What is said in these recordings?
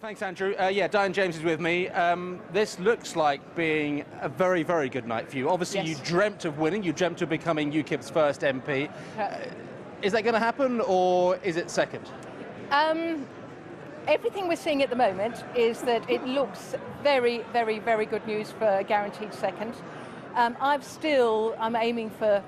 Thanks, Andrew. Diane James is with me. This looks like being a very, very good night for you. Obviously, Yes. you dreamt of winning. You dreamt of becoming UKIP's first MP. Is that going to happen, or is it second? Everything we're seeing at the moment is that it looks very, very, very good news for a guaranteed second. I'm aiming for,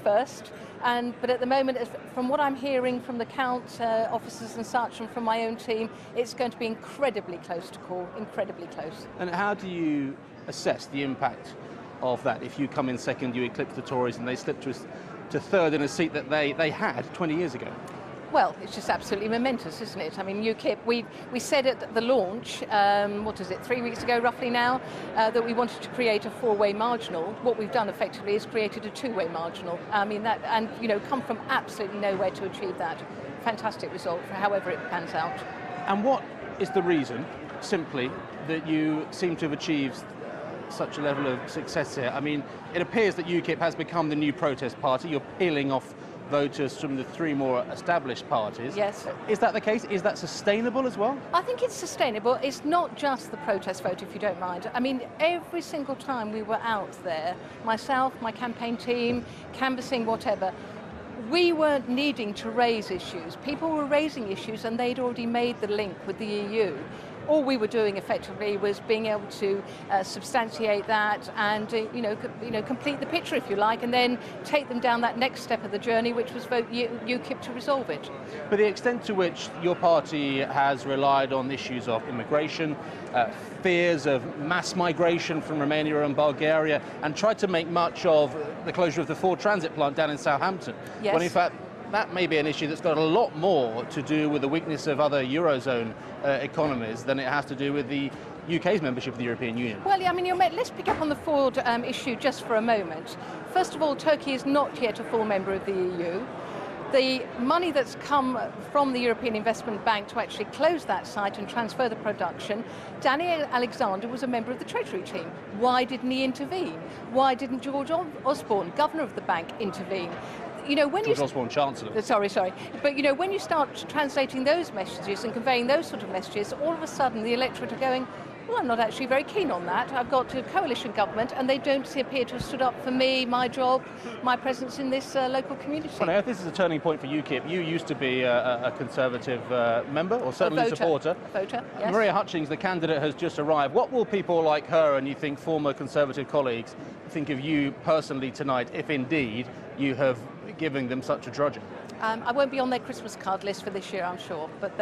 first. But at the moment, from what I'm hearing from the count officers and such, and from my own team, it's going to be incredibly close to call, incredibly close. And how do you assess the impact of that? If you come in second, you eclipse the Tories, and they slip to third in a seat that they had 20 years ago. Well, it's just absolutely momentous, isn't it? I mean, UKIP, we said at the launch, 3 weeks ago roughly now, that we wanted to create a four-way marginal. What we've done effectively is created a two-way marginal. I mean, come from absolutely nowhere to achieve that. Fantastic result for however it pans out. And what is the reason, simply, that you seem to have achieved such a level of success here? I mean, it appears that UKIP has become the new protest party. You're peeling off voters from the three more established parties. Yes. Is that the case? Is that sustainable as well? I think it's sustainable. It's not just the protest vote, if you don't mind. I mean, every single time we were out there, myself, my campaign team, canvassing, whatever, we weren't needing to raise issues. People were raising issues and they'd already made the link with the EU. All we were doing effectively was being able to substantiate that and complete the picture, if you like, and then take them down that next step of the journey, which was vote UKIP to resolve it. But the extent to which your party has relied on issues of immigration, fears of mass migration from Romania and Bulgaria, and tried to make much of the closure of the Ford transit plant down in Southampton, yes. when in fact that may be an issue that's got a lot more to do with the weakness of other Eurozone economies than it has to do with the UK's membership of the European Union. Well, I mean, let's pick up on the Ford issue just for a moment. First of all, Turkey is not yet a full member of the EU. The money that's come from the European Investment Bank to actually close that site and transfer the production, Danny Alexander was a member of the Treasury team. Why didn't he intervene? Why didn't George Osborne, governor of the bank, intervene? George Osborne, Chancellor. Sorry. But, when you start translating those messages and conveying those sort of messages, all of a sudden the electorate are going, well, I'm not actually very keen on that. I've got a coalition government and they don't appear to have stood up for me, my job, my presence in this local community. Well, now, if this is a turning point for UKIP, you used to be a Conservative member, or certainly a supporter. A voter, yes. Maria Hutchings, the candidate, has just arrived. What will people like her and you think former Conservative colleagues think of you personally tonight, if indeed you have given them such a drudging? I won't be on their Christmas card list for this year, I'm sure, but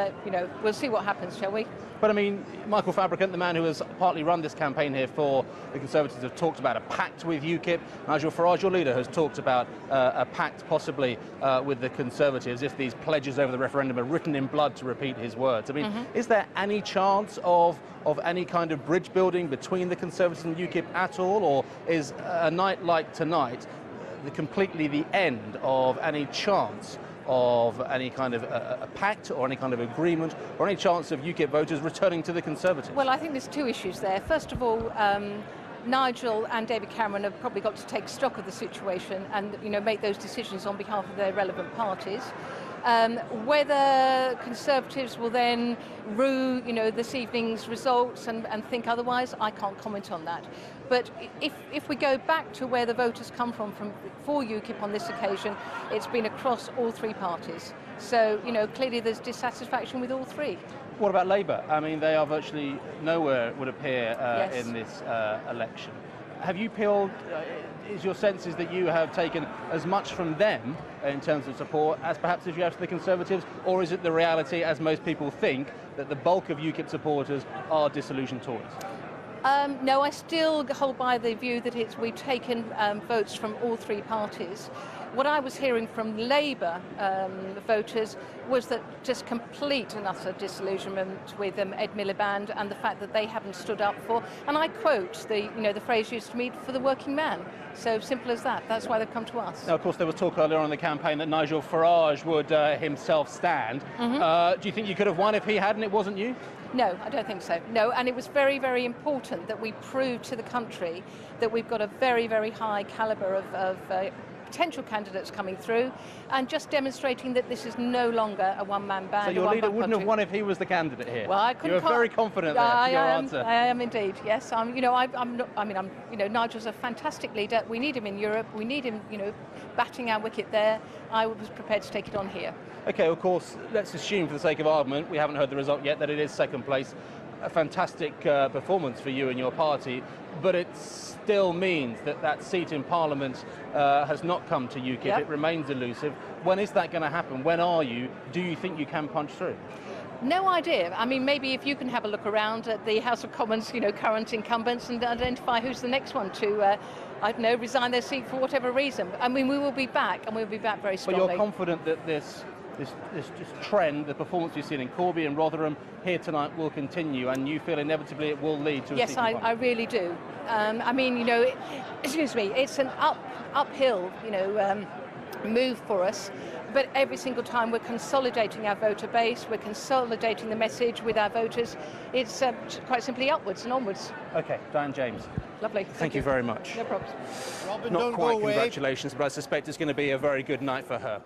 we'll see what happens, shall we? But I mean, Michael Fabricant, the man who has partly run this campaign here for the Conservatives, have talked about a pact with UKIP. Nigel Farage, your leader, has talked about a pact possibly with the Conservatives if these pledges over the referendum are written in blood, to repeat his words. I mean, Is there any chance of any kind of bridge building between the Conservatives and UKIP at all, or is a night like tonight completely the end of any chance of any kind of a pact or any kind of agreement or any chance of UKIP voters returning to the Conservatives? Well, I think there's two issues there. First of all, Nigel and David Cameron have probably got to take stock of the situation and make those decisions on behalf of their relevant parties. Whether Conservatives will then rue, this evening's results and think otherwise, I can't comment on that. But if we go back to where the voters come from for UKIP on this occasion, it's been across all three parties. So, clearly there's dissatisfaction with all three. What about Labour? I mean, they are virtually nowhere, it would appear, Yes. in this election. Have you peeled, is your sense is that you have taken as much from them in terms of support as perhaps if you have to the Conservatives, or is it the reality, as most people think, that the bulk of UKIP supporters are disillusioned Tories? No, I still hold by the view that we've taken votes from all three parties. What I was hearing from Labour voters was that just complete and utter disillusionment with Ed Miliband and the fact that they haven't stood up for, and I quote the phrase used to me, for the working man. So simple as that. That's why they've come to us. Now, of course, there was talk earlier on in the campaign that Nigel Farage would himself stand. Do you think you could have won if he had and it wasn't you? No, I don't think so. No, and it was very, very important that we proved to the country that we've got a very, very high calibre of potential candidates coming through, and just demonstrating that this is no longer a one-man band. So your leader wouldn't have won if he was the candidate here. Well, I couldn't. You were very confident there. Your answer. I am indeed. Yes, I'm not. I mean, Nigel's a fantastic leader. We need him in Europe. We need him, batting our wicket there. I was prepared to take it on here. Okay, of course, let's assume for the sake of argument, we haven't heard the result yet, that it is second place. A fantastic performance for you and your party, but it still means that that seat in Parliament has not come to UKIP. Yep. It remains elusive. When is that going to happen? When are you? Do you think you can punch through? No idea. I mean, maybe if you can have a look around at the House of Commons, current incumbents, and identify who's the next one to, I don't know, resign their seat for whatever reason. I mean, we will be back, and we'll be back very strongly. But you're confident that this trend, the performance we've seen in Corby and Rotherham here tonight, will continue, and you feel inevitably it will lead to a seat in Parliament? Yes, I really do. I mean, excuse me, it's an uphill, move for us. But every single time we're consolidating our voter base, we're consolidating the message with our voters. It's quite simply upwards and onwards. Okay, Diane James. Lovely. Thank you very much. No problems. Robin, Not don't quite go away. congratulations, but I suspect it's going to be a very good night for her.